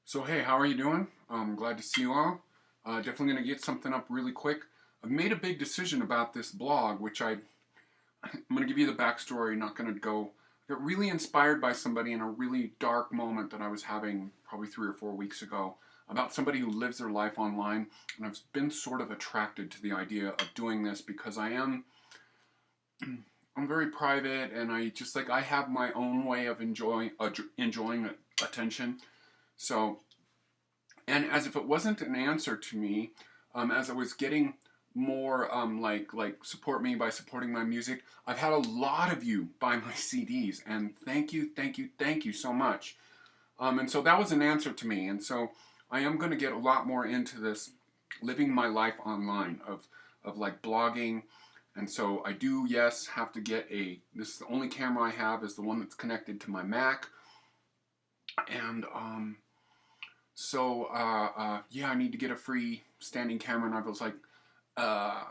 So hey, how are you doing? I'm glad to see you all. Definitely going to get something up really quick. I've made a big decision about this blog, I'm going to give you the backstory. Not going to go. I got really inspired by somebody in a really dark moment that I was having probably 3 or 4 weeks ago about somebody who lives their life online, and I've been sort of attracted to the idea of doing this because I'm very private, and I have my own way of enjoying attention. So and as if it wasn't an answer to me, as I was getting more like support me by supporting my music, I've had a lot of you buy my CDs, and thank you so much. And so that was an answer to me, and so I am going to get a lot more into this living my life online of like blogging. And so I do, yes, have to get this is the only camera I have is the one that's connected to my Mac. And yeah, I need to get a free standing camera, and I was like, uh,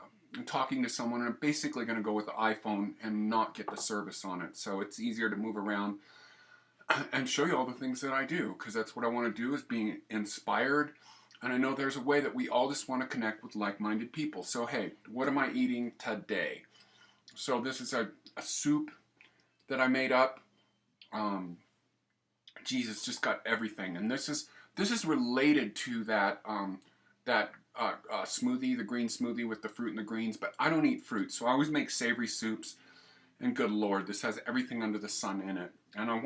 talking to someone, and I'm basically going to go with the iPhone and not get the service on it, so it's easier to move around and show you all the things that I do, because that's what I want to do, is being inspired. And I know there's a way that we all just want to connect with like-minded people. So hey, what am I eating today? So this is a soup that I made up. um, Jesus, just got everything, and this is related to that smoothie, the green smoothie with the fruit and the greens. But I don't eat fruit, so I always make savory soups. And good Lord, this has everything under the sun in it. And I'm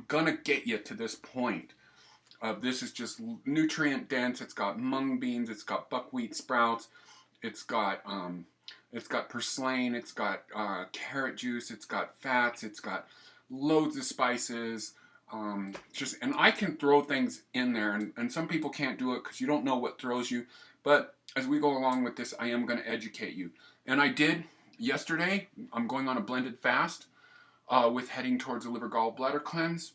gonna get you to this point of this is just nutrient dense. It's got mung beans, it's got buckwheat sprouts, it's got purslane, it's got carrot juice, it's got fats, it's got loads of spices. And I can throw things in there, and some people can't do it because you don't know what throws you. But as we go along with this, I am going to educate you. And I did yesterday. I'm going on a blended fast with heading towards a liver gallbladder cleanse.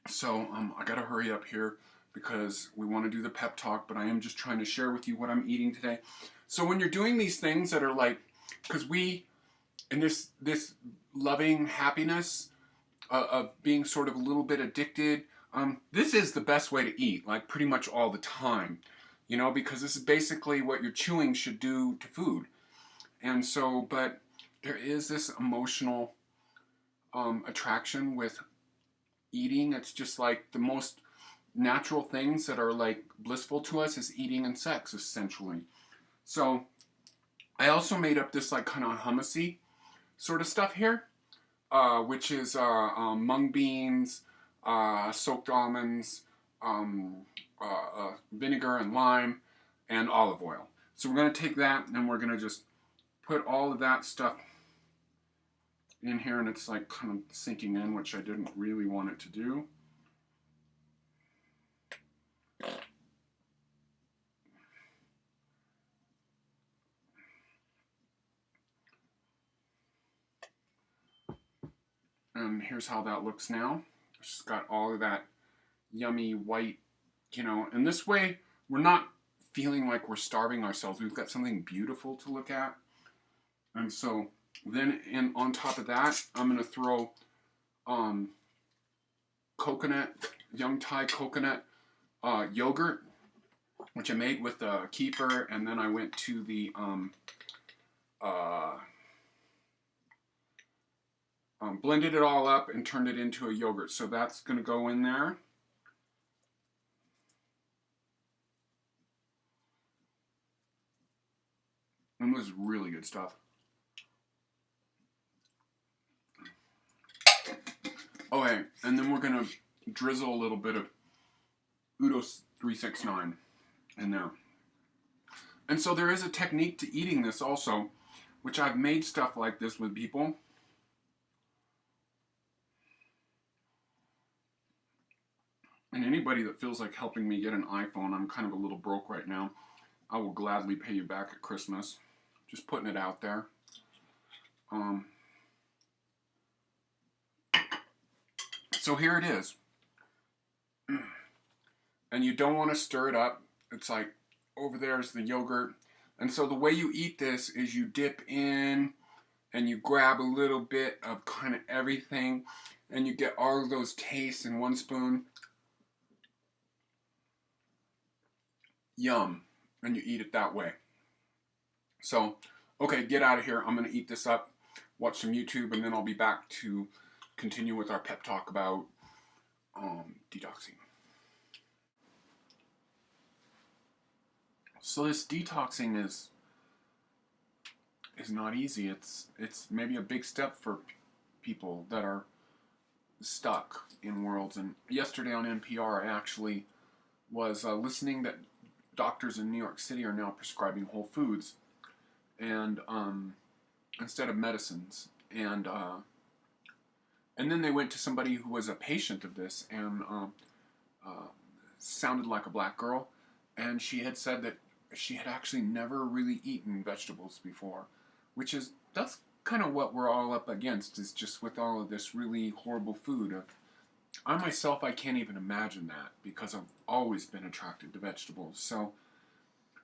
So I got to hurry up here because we want to do the pep talk, but I am just trying to share with you what I'm eating today. So when you're doing these things that are like, because in this loving happiness of being sort of a little bit addicted, this is the best way to eat, like pretty much all the time, because this is basically what your chewing should do to food. And so, but there is this emotional attraction with eating. It's just like the most natural things that are like blissful to us is eating and sex, essentially. So I also made up this like kind of hummusy sort of stuff here, which is mung beans, soaked almonds, vinegar and lime, and olive oil. So we're going to take that and we're going to just put all of that stuff in here, and it's like kind of sinking in, which I didn't really want it to do. And here's how that looks now. It's just got all of that yummy white, and this way we're not feeling like we're starving ourselves. We've got something beautiful to look at. And so then on top of that, I'm going to throw coconut, young Thai coconut yogurt, which I made with kefir, and then I went to the blended it all up and turned it into a yogurt. So that's going to go in there. And this is really good stuff. Okay, and then we're going to drizzle a little bit of Udos 369 in there. And so there is a technique to eating this also, which I've made stuff like this with people. And anybody that feels like helping me get an iPhone, I'm kind of a little broke right now. I will gladly pay you back at Christmas. Just putting it out there. So here it is. And you don't want to stir it up. It's like, over there is the yogurt. And so the way you eat this is you dip in and you grab a little bit of kind of everything, and you get all of those tastes in one spoon. Yum. And you eat it that way. So, okay, get out of here. I'm going to eat this up, watch some YouTube, and then I'll be back to continue with our pep talk about detoxing. So this detoxing is not easy. It's maybe a big step for people that are stuck in worlds. And yesterday on NPR, I actually was listening that doctors in New York City are now prescribing whole foods and instead of medicines. And then they went to somebody who was a patient of this and sounded like a black girl, and she had said that she had actually never really eaten vegetables before, which is, that's kind of what we're all up against, is just with all of this really horrible food. I myself, I can't even imagine that because I've always been attracted to vegetables. So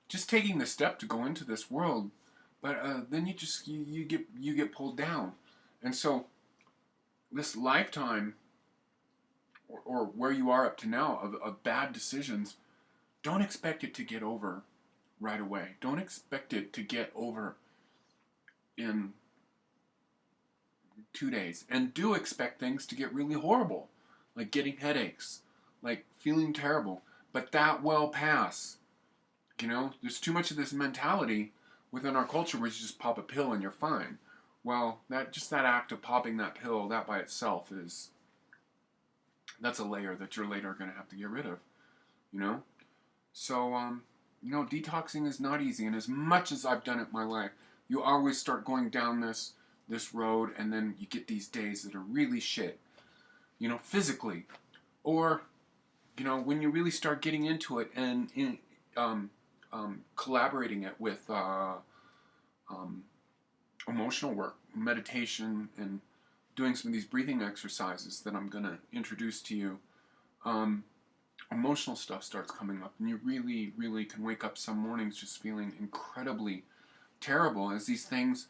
just taking the step to go into this world, but then you get pulled down. And so this lifetime, or where you are up to now, of bad decisions, don't expect it to get over right away. Don't expect it to get over in 2 days. And do expect things to get really horrible, like getting headaches, like feeling terrible. But that will pass. You know, there's too much of this mentality within our culture where you just pop a pill and you're fine. Well, that act of popping that pill, that by itself that's a layer that you're later going to have to get rid of, you know? So, detoxing is not easy, and as much as I've done it in my life, you always start going down this road, and then you get these days that are really shit, physically, or, when you really start getting into it and collaborating it with emotional work, meditation, and doing some of these breathing exercises that I'm going to introduce to you, emotional stuff starts coming up, and you really, really can wake up some mornings just feeling incredibly terrible as these things,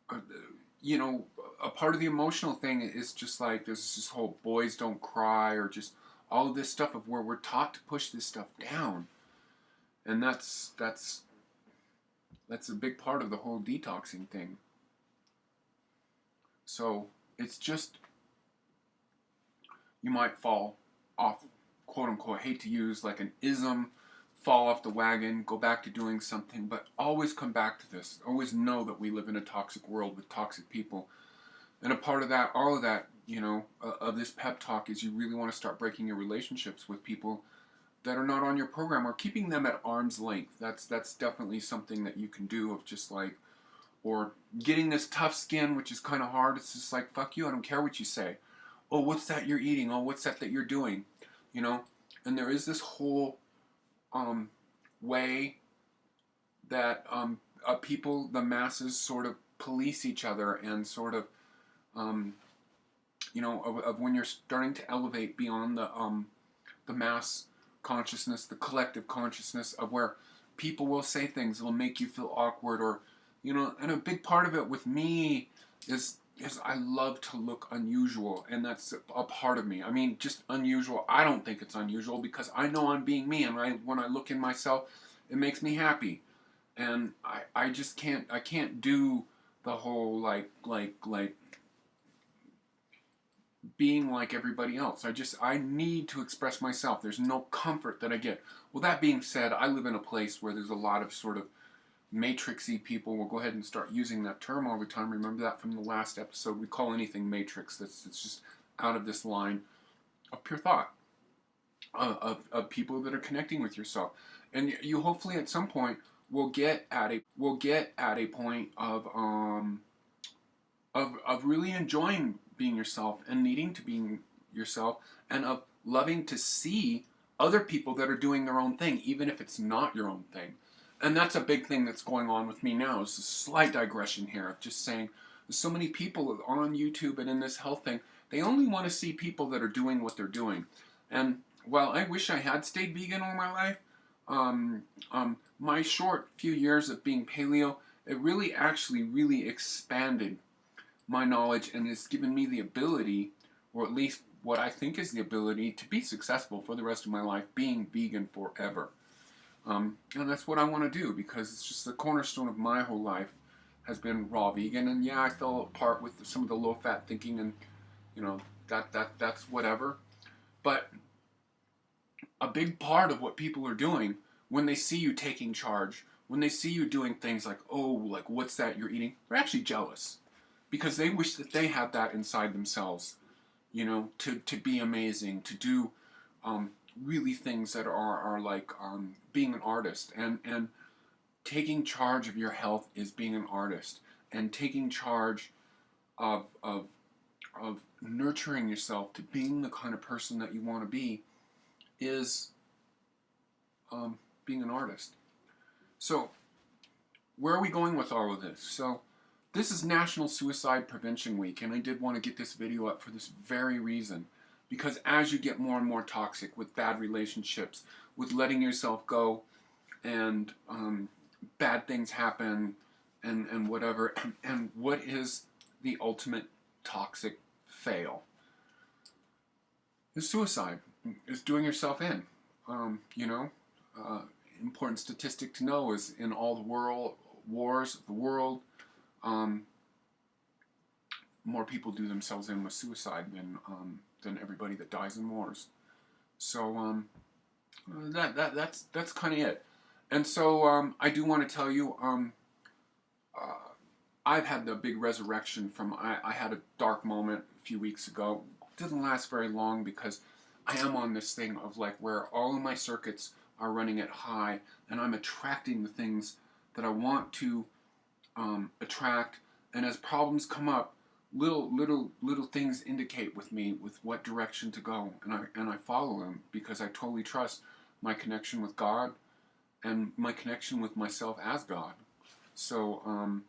a part of the emotional thing is just like there's this whole boys don't cry, or just all of this stuff of where we're taught to push this stuff down. And that's a big part of the whole detoxing thing. So it's just, you might fall off, quote unquote, I hate to use like an ism, fall off the wagon, go back to doing something, but always come back to this. Always know that we live in a toxic world with toxic people. And a part of that, all of that, of this pep talk is you really want to start breaking your relationships with people that are not on your program, or keeping them at arm's length. That's definitely something that you can do, of just like, or getting this tough skin, which is kind of hard. It's just like, fuck you, I don't care what you say. Oh, what's that you're eating? Oh, what's that you're doing? And there is this whole way that people, the masses, sort of police each other, and sort of, of when you're starting to elevate beyond the mass consciousness, the collective consciousness, of where people will say things that'll make you feel awkward, or, and a big part of it with me is I love to look unusual, and that's a part of me. I mean, just unusual. I don't think it's unusual because I know I'm being me, and when I look in myself, it makes me happy. And I just can't do the whole like being like everybody else. I need to express myself. There's no comfort that I get. Well, that being said, I live in a place where there's a lot of sort of matrixy people. We'll go ahead and start using that term all the time. Remember that from the last episode. We call anything matrix that's just out of this line of pure thought, of people that are connecting with yourself. And you hopefully at some point will get at a point of really enjoying being yourself, and needing to be yourself, and of loving to see other people that are doing their own thing, even if it's not your own thing. And that's a big thing that's going on with me now. It's a slight digression here of just saying, there's so many people on YouTube and in this health thing, they only want to see people that are doing what they're doing. And while I wish I had stayed vegan all my life, my short few years of being paleo, it really actually really expanded my knowledge, and has given me the ability, or at least what I think is the ability, to be successful for the rest of my life, being vegan forever. And that's what I want to do, because it's just the cornerstone of my whole life has been raw vegan. And yeah, I fell apart with some of the low-fat thinking, and you know, that's whatever. But a big part of what people are doing when they see you taking charge, when they see you doing things like, oh, like, what's that you're eating? They're actually jealous, because they wish that they had that inside themselves, you know, to be amazing, to do really things that are like being an artist. And taking charge of your health is being an artist. And taking charge of, of, of nurturing yourself to being the kind of person that you want to be is being an artist. So where are we going with all of this? So this is National Suicide Prevention Week, and I did want to get this video up for this very reason. Because as you get more and more toxic with bad relationships, with letting yourself go, and bad things happen, and whatever, and what is the ultimate toxic fail? Is suicide. Is doing yourself in. You know, important statistic to know is in all the wars of the world, more people do themselves in with suicide than everybody that dies in wars. So that's kind of it. And so I do want to tell you, I've had the big resurrection from, I had a dark moment a few weeks ago. It didn't last very long, because I am on this thing of like where all of my circuits are running at high, and I'm attracting the things that I want to attract. And as problems come up, little things indicate with me with what direction to go, and I follow them, because I totally trust my connection with God and my connection with myself as God. So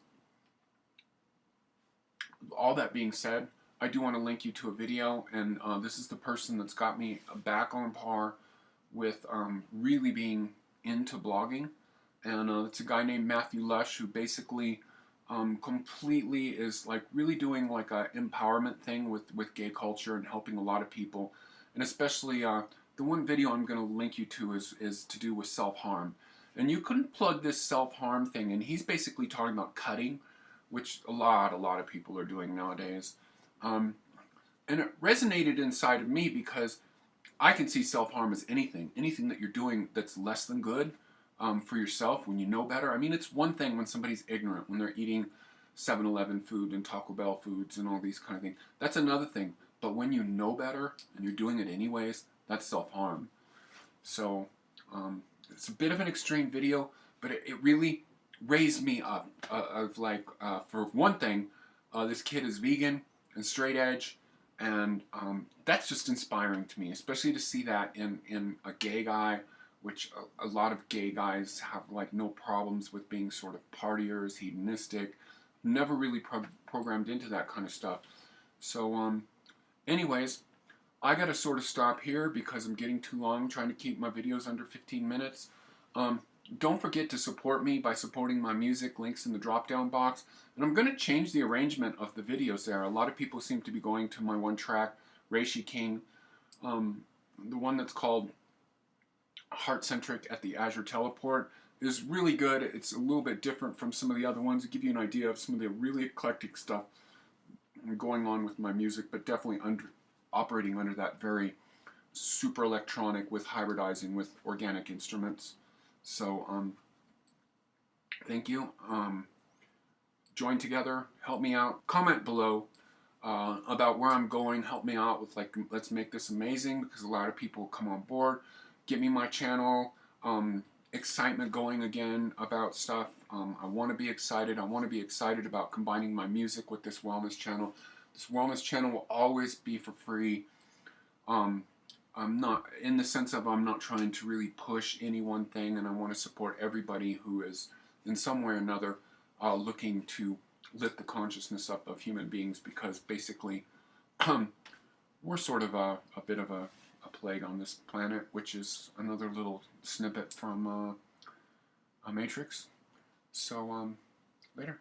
all that being said, I do want to link you to a video, and this is the person that's got me back on par with really being into blogging. And it's a guy named Matthew Lush, who basically completely is like really doing like a empowerment thing with gay culture and helping a lot of people. And especially the one video I'm going to link you to is to do with self-harm. And you couldn't plug this self-harm thing, and he's basically talking about cutting, which a lot of people are doing nowadays. And it resonated inside of me, because I can see self-harm as anything that you're doing that's less than good for yourself when you know better. I mean, it's one thing when somebody's ignorant, when they're eating 7-Eleven food and Taco Bell foods and all these kind of things. That's another thing. But when you know better and you're doing it anyways, that's self-harm. So it's a bit of an extreme video, but it really raised me up. Of like, for one thing, this kid is vegan and straight edge, and that's just inspiring to me, especially to see that in a gay guy, which a lot of gay guys have like no problems with being sort of partiers, hedonistic, never really programmed into that kind of stuff. So anyways, I gotta sort of stop here because I'm getting too long trying to keep my videos under 15 minutes. Don't forget to support me by supporting my music, links in the drop down box. And I'm going to change the arrangement of the videos there. A lot of people seem to be going to my one track, REISHI King, the one that's called CENTRIC at the AZURE Teleport is really good. It's a little bit different from some of the other ones to give you an idea of some of the really eclectic stuff going on with my music, but definitely operating under that very super electronic with hybridizing with organic instruments. So thank you. Join together, help me out, comment below about where I'm going, help me out with like, let's make this amazing, because a lot of people come on board, get me my channel, excitement going again about stuff. I want to be excited. I want to be excited about combining my music with this wellness channel. This wellness channel will always be for free. I'm not, in the sense of I'm not trying to really push any one thing, and I want to support everybody who is in some way or another looking to lift the consciousness up of human beings, because basically we're sort of a bit of a plague on this planet, which is another little snippet from a Matrix. So later.